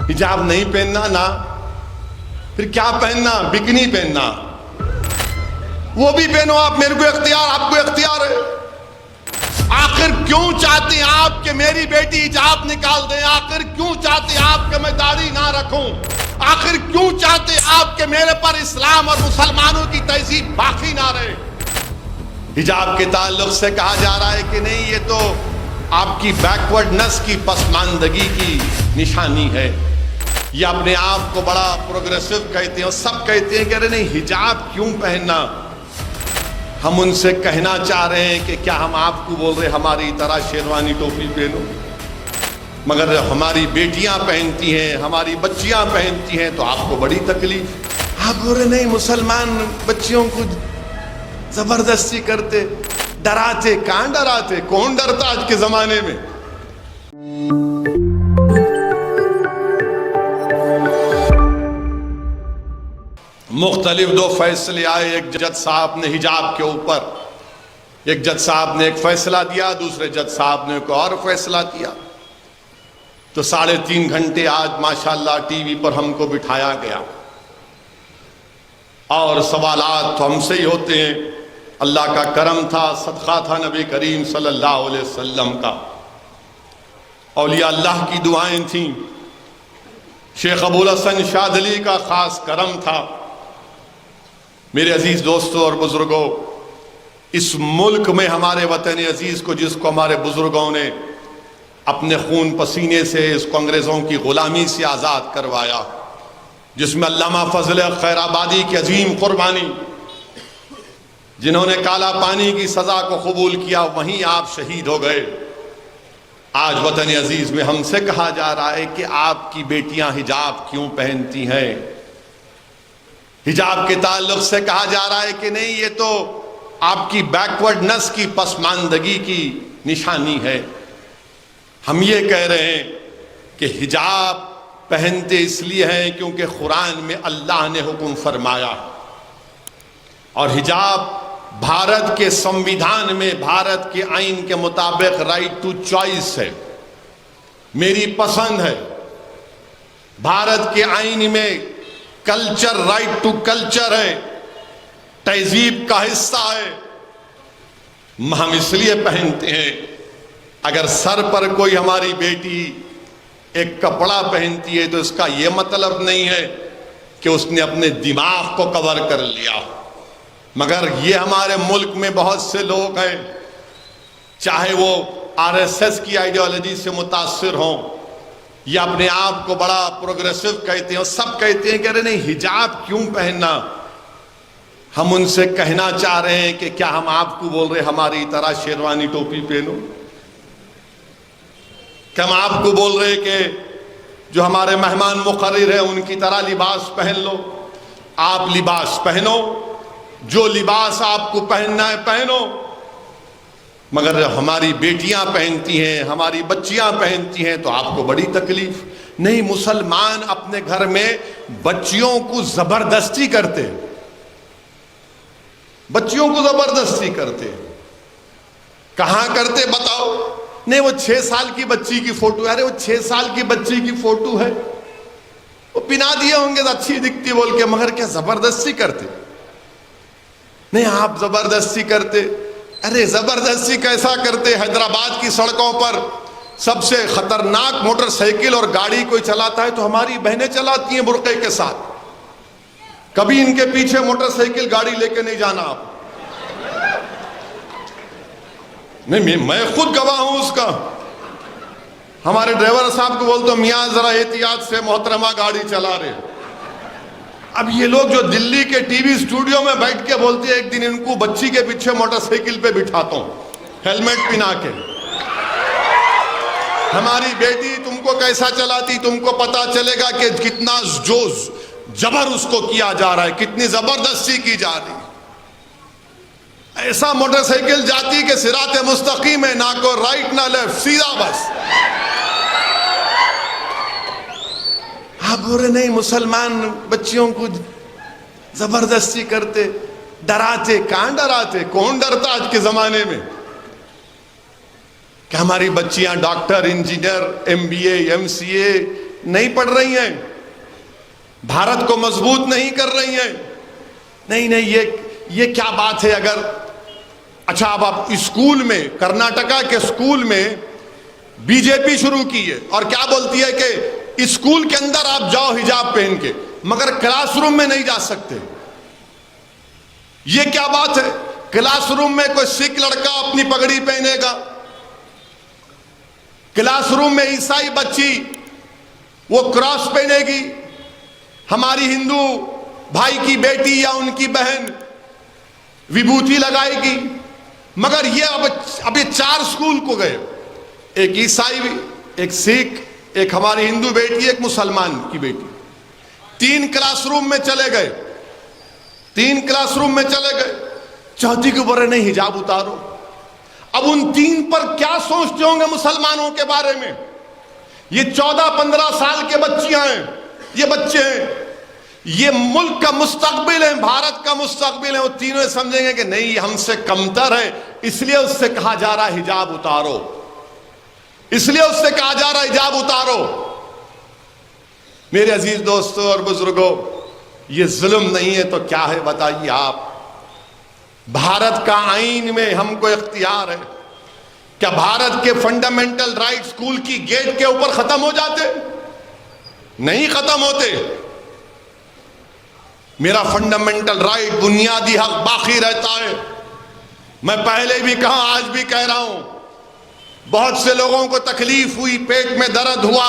حجاب نہیں پہننا نا، پھر کیا پہننا؟ بکنی پہننا، وہ بھی پہنو آپ، میرے کو اختیار، آپ کو اختیار ہے۔ آخر کیوں چاہتے ہیں آپ کہ میری بیٹی حجاب نکال دیں؟ آخر کیوں چاہتے ہیں آپ کہ میں داڑھی نہ رکھوں؟ آخر کیوں چاہتے ہیں آپ کہ میرے پر اسلام اور مسلمانوں کی تہذیب باقی نہ رہے؟ حجاب کے تعلق سے کہا جا رہا ہے کہ نہیں، یہ تو آپ کی بیکورڈنس کی، پسماندگی کی نشانی ہے۔ یہ اپنے آپ کو بڑا پروگریسو کہتے ہیں اور سب کہتے ہیں کہ ارے نہیں، حجاب کیوں پہننا؟ ہم ان سے کہنا چاہ رہے ہیں کہ کیا ہم آپ کو بول رہے ہماری طرح شیروانی ٹوپی پہنو؟ مگر ہماری بیٹیاں پہنتی ہیں، ہماری بچیاں پہنتی ہیں تو آپ کو بڑی تکلیف۔ آپ بول رہے نہیں، مسلمان بچیوں کو زبردستی کرتے، ڈراتے۔ کہاں ڈراتے؟ کون ڈرتا آج کے زمانے میں؟ مختلف دو فیصلے آئے، ایک جج صاحب نے حجاب کے اوپر، ایک جج صاحب نے ایک فیصلہ دیا، دوسرے جج صاحب نے ایک اور فیصلہ دیا۔ تو 3.5 گھنٹے آج ماشاءاللہ ٹی وی پر ہم کو بٹھایا گیا، اور سوالات تو ہم سے ہی ہوتے ہیں۔ اللہ کا کرم تھا، صدقہ تھا نبی کریم صلی اللہ علیہ وسلم کا، اولیاء اللہ کی دعائیں تھیں، شیخ ابوالحسن شاذلی کا خاص کرم تھا۔ میرے عزیز دوستوں اور بزرگوں، اس ملک میں ہمارے وطن عزیز کو، جس کو ہمارے بزرگوں نے اپنے خون پسینے سے اس کو انگریزوں کی غلامی سے آزاد کروایا، جس میں علامہ فضل خیر آبادی کی عظیم قربانی، جنہوں نے کالا پانی کی سزا کو قبول کیا، وہیں آپ شہید ہو گئے۔ آج وطن عزیز میں ہم سے کہا جا رہا ہے کہ آپ کی بیٹیاں حجاب کیوں پہنتی ہیں؟ حجاب کے تعلق سے کہا جا رہا ہے کہ نہیں، یہ تو آپ کی بیکورڈنس کی، پسماندگی کی نشانی ہے۔ ہم یہ کہہ رہے ہیں کہ حجاب پہنتے اس لیے ہیں کیونکہ قرآن میں اللہ نے حکم فرمایا، اور حجاب بھارت کے سمویدھان میں، بھارت کے آئین کے مطابق رائٹ ٹو چوائس ہے، میری پسند ہے۔ بھارت کے آئین میں کلچر، رائٹ ٹو کلچر ہے، تہذیب کا حصہ ہے۔ ہم اس لیے پہنتے ہیں۔ اگر سر پر کوئی ہماری بیٹی ایک کپڑا پہنتی ہے تو اس کا یہ مطلب نہیں ہے کہ اس نے اپنے دماغ کو کور کر لیا۔ مگر یہ ہمارے ملک میں بہت سے لوگ ہیں، چاہے وہ RSS کی آئیڈیالوجی سے متاثر ہوں یا اپنے آپ کو بڑا پروگریسو کہتے ہیں، اور سب کہتے ہیں کہ ارے نہیں، حجاب کیوں پہننا؟ ہم ان سے کہنا چاہ رہے ہیں کہ کیا ہم آپ کو بول رہے ہماری طرح شیروانی ٹوپی پہنو؟ کہ ہم آپ کو بول رہے کہ جو ہمارے مہمان مقرر ہیں ان کی طرح لباس پہن لو؟ آپ لباس پہنو، جو لباس آپ کو پہننا ہے پہنو، مگر ہماری بیٹیاں پہنتی ہیں، ہماری بچیاں پہنتی ہیں تو آپ کو بڑی تکلیف۔ نہیں، مسلمان اپنے گھر میں بچیوں کو زبردستی کرتے، بچیوں کو زبردستی کرتے۔ کہاں کرتے بتاؤ؟ نہیں، وہ 6 سال کی بچی کی فوٹو ہے، ارے وہ 6 سال کی بچی کی فوٹو ہے، وہ پہنا دیے ہوں گے تو اچھی دکھتی بول کے، مگر کیا زبردستی کرتے؟ نہیں، آپ زبردستی کرتے۔ ارے زبردستی کیسا کرتے؟ حیدرآباد کی سڑکوں پر سب سے خطرناک موٹر سائیکل اور گاڑی کوئی چلاتا ہے تو ہماری بہنیں چلاتی ہیں برقعے کے ساتھ۔ کبھی ان کے پیچھے موٹر سائیکل گاڑی لے کے نہیں جانا آپ۔ نہیں، میں خود گواہ ہوں اس کا۔ ہمارے ڈرائیور صاحب کو بولتا ہوں، میاں ذرا احتیاط سے، محترمہ گاڑی چلا رہے۔ اب یہ لوگ جو دلی کے ٹی وی اسٹوڈیو میں بیٹھ کے بولتے ہیں، ایک دن ان کو بچی کے پیچھے موٹر سائیکل پہ بٹھاتا ہوں ہیلمٹ پہنا کے، ہماری بیٹی تم کو کیسا چلاتی، تم کو پتا چلے گا کہ کتنا جوز جبر اس کو کیا جا رہا ہے، کتنی زبردستی کی جا رہی ہے۔ ایسا موٹر سائیکل جاتی کہ صراط مستقیم ہے، نہ کو رائٹ نہ لیفٹ، سیدھا بس۔ آپ بول رہے نہیں، مسلمان بچیوں کو زبردستی کرتے، ڈراتے۔ کہاں ڈراتے؟ کون ڈرتا آج کے زمانے میں؟ کہ ہماری بچیاں ڈاکٹر، انجینئر، MBA، MCA، نہیں پڑھ رہی ہیں, بھارت کو مضبوط نہیں کر رہی ہیں. نہیں, یہ کیا بات ہے؟ اگر اچھا اب آپ اسکول میں, کرناٹکا کے اسکول میں بی جے پی شروع کی ہے اور کیا بولتی ہے کہ اسکول کے اندر آپ جاؤ حجاب پہن کے, مگر کلاس روم میں نہیں جا سکتے. یہ کیا بات ہے؟ کلاس روم میں کوئی سکھ لڑکا اپنی پگڑی پہنے گا, کلاس روم میں عیسائی بچی وہ کراس پہنے گی, ہماری ہندو بھائی کی بیٹی یا ان کی بہن وبھوتی لگائے گی. مگر یہ اب یہ 4 اسکول کو گئے, ایک عیسائی, ایک سکھ, ایک ہماری ہندو بیٹی, ایک مسلمان کی بیٹی, 3 کلاس روم میں چلے گئے, 3 کلاس روم میں چلے گئے. چوتھی کے اوپر نہیں حجاب اتارو. اب ان 3 پر کیا سوچتے ہوں گے مسلمانوں کے بارے میں؟ یہ 14-15 سال کے بچیاں ہیں, یہ بچے ہیں, یہ ملک کا مستقبل ہے, بھارت کا مستقبل ہے. وہ تینوں سمجھیں گے کہ نہیں یہ ہم سے کمتر ہے, اس لیے اس سے کہا جا رہا ہے حجاب اتارو, اس لیے اس سے کہا جا رہا ہے حجاب اتارو. میرے عزیز دوستوں اور بزرگوں, یہ ظلم نہیں ہے تو کیا ہے بتائیے آپ؟ بھارت کا آئین میں ہم کو اختیار ہے. کیا بھارت کے فنڈامنٹل رائٹ اسکول کی گیٹ کے اوپر ختم ہو جاتے؟ نہیں ختم ہوتے. میرا فنڈامنٹل رائٹ, بنیادی حق باقی رہتا ہے. میں پہلے بھی کہا, آج بھی کہہ رہا ہوں, بہت سے لوگوں کو تکلیف ہوئی, پیٹ میں درد ہوا,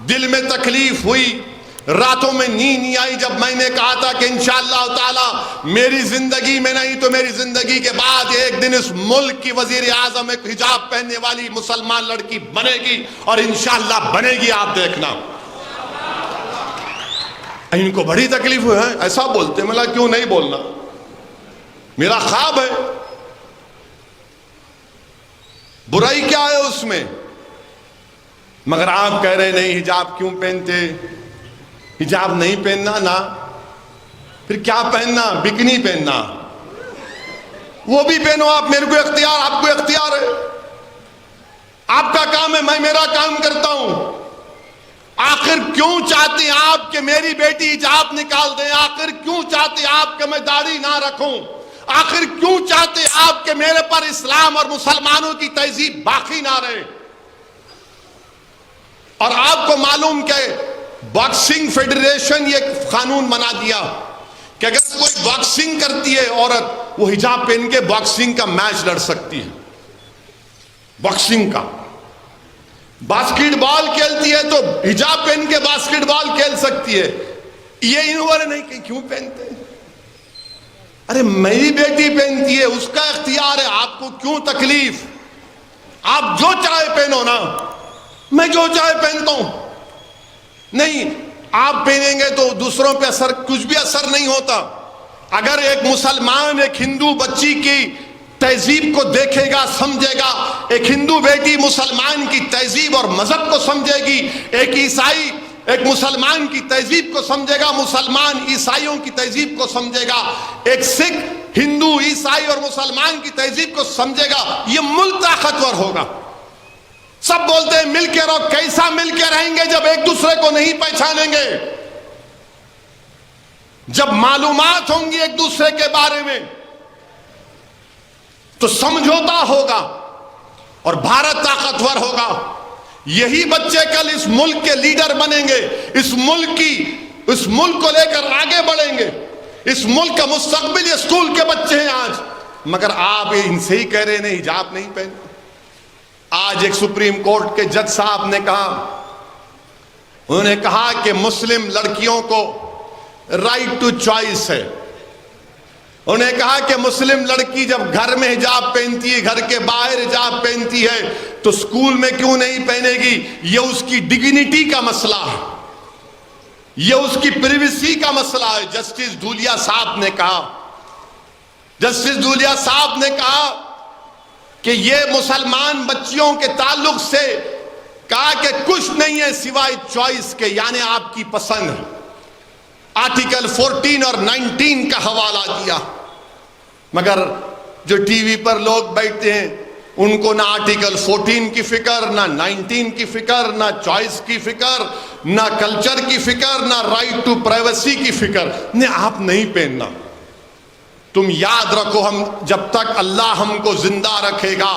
دل میں تکلیف ہوئی, راتوں میں نیند نہیں آئی جب میں نے کہا تھا کہ انشاءاللہ تعالی میری زندگی میں نہیں تو میری زندگی کے بعد ایک دن اس ملک کی وزیر اعظم ایک حجاب پہننے والی مسلمان لڑکی بنے گی, اور انشاءاللہ بنے گی, آپ دیکھنا. ان کو بڑی تکلیف ہوئی ہے, ایسا بولتے, ملا کیوں نہیں بولنا, میرا خواب ہے. برائی کیا ہے اس میں؟ مگر آپ کہہ رہے نہیں حجاب کیوں پہنتے, حجاب نہیں پہننا نا, پھر کیا پہننا؟ بکنی پہننا. وہ بھی پہنو آپ, میرے کو اختیار, آپ کو اختیار ہے, آپ کا کام ہے, میں میرا کام کرتا ہوں. آخر کیوں چاہتے ہیں آپ کہ میری بیٹی حجاب نکال دیں؟ آخر کیوں چاہتے ہیں آپ کہ میں داڑھی نہ رکھوں؟ آخر کیوں چاہتے ہیں آپ کہ میرے پر اسلام اور مسلمانوں کی تہذیب باقی نہ رہے؟ اور آپ کو معلوم کہ باکسنگ فیڈریشن یہ قانون بنا دیا کہ اگر کوئی باکسنگ کرتی ہے عورت, وہ حجاب پہن کے باکسنگ کا میچ لڑ سکتی ہے. باکسنگ کا, باسکٹ بال کھیلتی ہے تو حجاب پہن کے باسکٹ بال کھیل سکتی ہے. یہ انہوں نہیں کہ کیوں پہنتے؟ ارے میری بیٹی پہنتی ہے, اس کا اختیار ہے, آپ کو کیوں تکلیف؟ آپ جو چاہے پہنو نا, میں جو چاہے پہنتا ہوں. نہیں, آپ پہنیں گے تو دوسروں پہ اثر, کچھ بھی اثر نہیں ہوتا. اگر ایک مسلمان ایک ہندو بچی کی تہذیب کو دیکھے گا, سمجھے گا, ایک ہندو بیٹی مسلمان کی تہذیب اور مذہب کو سمجھے گی, ایک عیسائی ایک مسلمان کی تہذیب کو سمجھے گا, مسلمان عیسائیوں کی تہذیب کو سمجھے گا, ایک سکھ ہندو عیسائی اور مسلمان کی تہذیب کو سمجھے گا, یہ ملک طاقتور ہوگا. سب بولتے ہیں مل کے رہو, کیسا مل کے رہیں گے جب ایک دوسرے کو نہیں پہچانیں گے؟ جب معلومات ہوں گی ایک دوسرے کے بارے میں تو سمجھوتا ہوگا اور بھارت طاقتور ہوگا. یہی بچے کل اس ملک کے لیڈر بنیں گے, اس ملک کو لے کر آگے بڑھیں گے. اس ملک کا مستقبل یہ اسکول کے بچے ہیں آج. مگر آپ ان سے ہی کہہ رہے ہیں حجاب نہیں پہنتے. آج ایک سپریم کورٹ کے جج صاحب نے کہا, انہوں نے کہا کہ مسلم لڑکیوں کو رائٹ ٹو چوائس ہے. انہوں نے کہا کہ مسلم لڑکی جب گھر میں حجاب پہنتی ہے, گھر کے باہر حجاب پہنتی ہے, تو اسکول میں کیوں نہیں پہنے گی؟ یہ اس کی ڈگنیٹی کا مسئلہ ہے, یہ اس کی پریویسی کا مسئلہ ہے. جسٹس دھولیا صاحب نے کہا, جسٹس دھولیا صاحب نے کہا کہ یہ مسلمان بچیوں کے تعلق سے کہا کہ کچھ نہیں ہے سوائے چوائس کے, یعنی آپ کی پسند ہے. آرٹیکل 14 اور 19 کا حوالہ دیا. مگر جو ٹی وی پر لوگ بیٹھتے ہیں ان کو نہ آرٹیکل 14 کی فکر، نہ 19 کی فکر، نہ چوائس کی فکر، نہ کلچر کی فکر، نہ رائٹ ٹو پرائیویسی کی فکر. نہیں، آپ نہیں پہننا. تم یاد رکھو، ہم جب تک اللہ ہم کو زندہ رکھے گا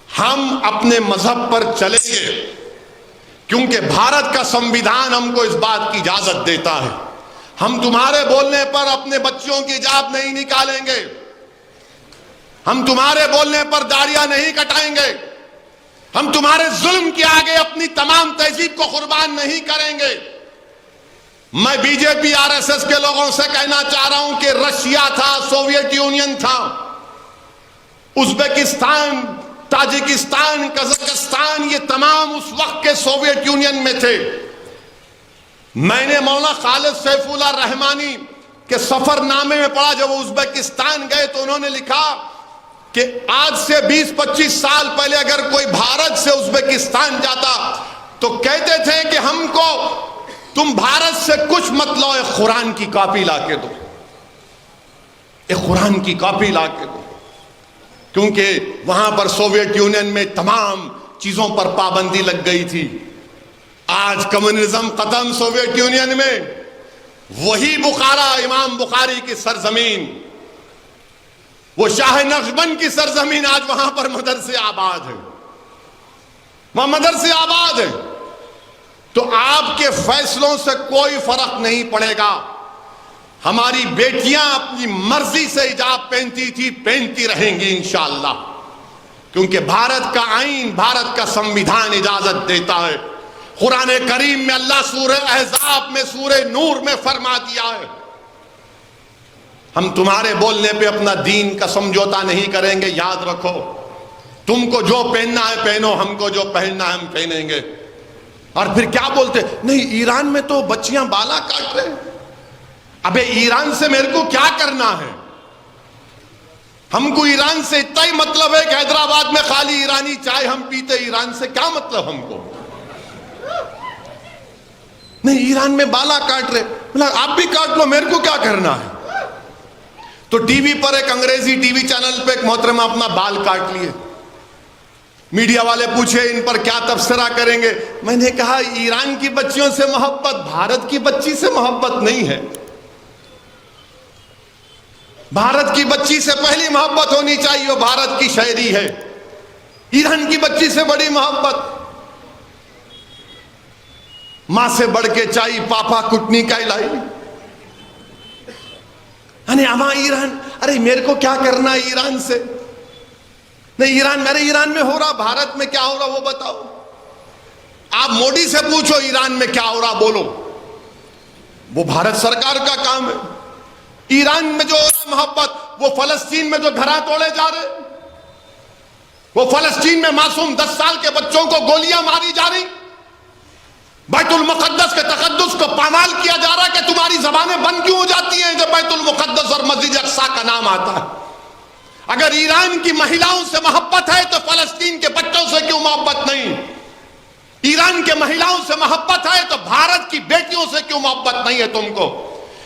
ہم اپنے مذہب پر چلیں گے، کیونکہ بھارت کا سنویدھان ہم کو اس بات کی اجازت دیتا ہے. ہم تمہارے بولنے پر اپنے بچوں کی حجاب نہیں نکالیں گے، ہم تمہارے بولنے پر داڑیاں نہیں کٹائیں گے، ہم تمہارے ظلم کے آگے اپنی تمام تہذیب کو قربان نہیں کریں گے. میں B J P R S S کے لوگوں سے کہنا چاہ رہا ہوں کہ رشیا تھا، سوویت یونین تھا، ازبکستان، تاجکستان، قزاقستان، یہ تمام اس وقت کے سوویت یونین میں تھے. میں نے مولانا خالد سیف اللہ رحمانی کے سفر نامے میں پڑھا، جب وہ ازبکستان گئے تو انہوں نے لکھا کہ آج سے 20-25 سال پہلے اگر کوئی بھارت سے ازبکستان جاتا تو کہتے تھے کہ ہم کو تم بھارت سے کچھ مت لاؤ، ایک قرآن کی کاپی لا کے دو، ایک قرآن کی کاپی لا کے دو. کیونکہ وہاں پر سوویت یونین میں تمام چیزوں پر پابندی لگ گئی تھی. آج کمیونزم ختم سوویت یونین میں، وہی بخارا، امام بخاری کی سرزمین، وہ شاہ نقشبند کی سرزمین، آج وہاں پر مدرسے آباد ہیں، وہاں مدرسے آباد ہیں. تو آپ کے فیصلوں سے کوئی فرق نہیں پڑے گا. ہماری بیٹیاں اپنی مرضی سے حجاب پہنتی تھی، پہنتی رہیں گی انشاءاللہ، کیونکہ بھارت کا آئین، بھارت کا سنویدھان اجازت دیتا ہے. قرآن کریم میں اللہ سورہ احزاب میں، سورہ نور میں فرما دیا ہے. ہم تمہارے بولنے پہ اپنا دین کا سمجھوتا نہیں کریں گے. یاد رکھو، تم کو جو پہننا ہے پہنو، ہم کو جو پہننا ہے ہم پہنیں گے. اور پھر کیا بولتے، نہیں ایران میں تو بچیاں بالا کاٹ رہے. ابے ایران سے میرے کو کیا کرنا ہے؟ ہم کو ایران سے اتنا ہی مطلب ہے کہ حیدرآباد میں خالی ایرانی چائے ہم پیتے، ایران سے کیا مطلب ہم کو؟ نہیں، ایران میں بالا کاٹ رہے، آپ بھی کاٹ لو، میرے کو کیا کرنا ہے؟ تو ٹی وی پر ایک انگریزی ٹی وی چینل پہ ایک محترمہ اپنا بال کاٹ لیے. میڈیا والے پوچھے ان پر کیا تبصرہ کریں گے. میں نے کہا ایران کی بچیوں سے محبت بھارت کی بچی سے محبت نہیں ہے. بھارت کی بچی سے پہلی محبت ہونی چاہیے، وہ بھارت کی شہری ہے. ایران کی بچی سے بڑی محبت، ماں سے بڑھ کے چاہیے پاپا کٹنی کا لائی. اما ایران، ارے میرے کو کیا کرنا ہے ایران سے؟ نہیں، ایران، میرے ایران میں ہو رہا، بھارت میں کیا ہو رہا وہ بتاؤ. آپ مودی سے پوچھو ایران میں کیا ہو رہا، بولو. وہ بھارت سرکار کا کام ہے. ایران میں جو محبت، وہ فلسطین میں جو گھراں توڑے جا رہے، وہ فلسطین میں معصوم 10 سال کے بچوں کو گولیاں ماری جا رہی، بیت المقدس کے تقدس کو پامال کیا جا رہا کہ تمہاری زبانیں بند کیوں ہو جاتی ہیں جب بیت المقدس اور مسجد اقصی کا نام آتا ہے؟ اگر ایران کی مہیلاؤں سے محبت ہے تو فلسطین کے بچوں سے کیوں محبت نہیں؟ ایران کے مہیلاؤں سے محبت ہے تو بھارت کی بیٹیوں سے کیوں محبت نہیں ہے تم کو؟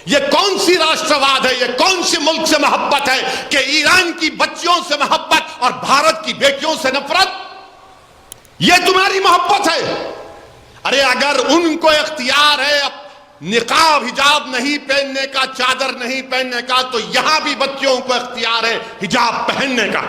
یہ کون سی راشٹرواد ہے، یہ کون سی ملک سے محبت ہے کہ ایران کی بچیوں سے محبت اور بھارت کی بیٹیوں سے نفرت؟ یہ تمہاری محبت ہے؟ ارے اگر ان کو اختیار ہے نقاب حجاب نہیں پہننے کا، چادر نہیں پہننے کا، تو یہاں بھی بچیوں کو اختیار ہے حجاب پہننے کا.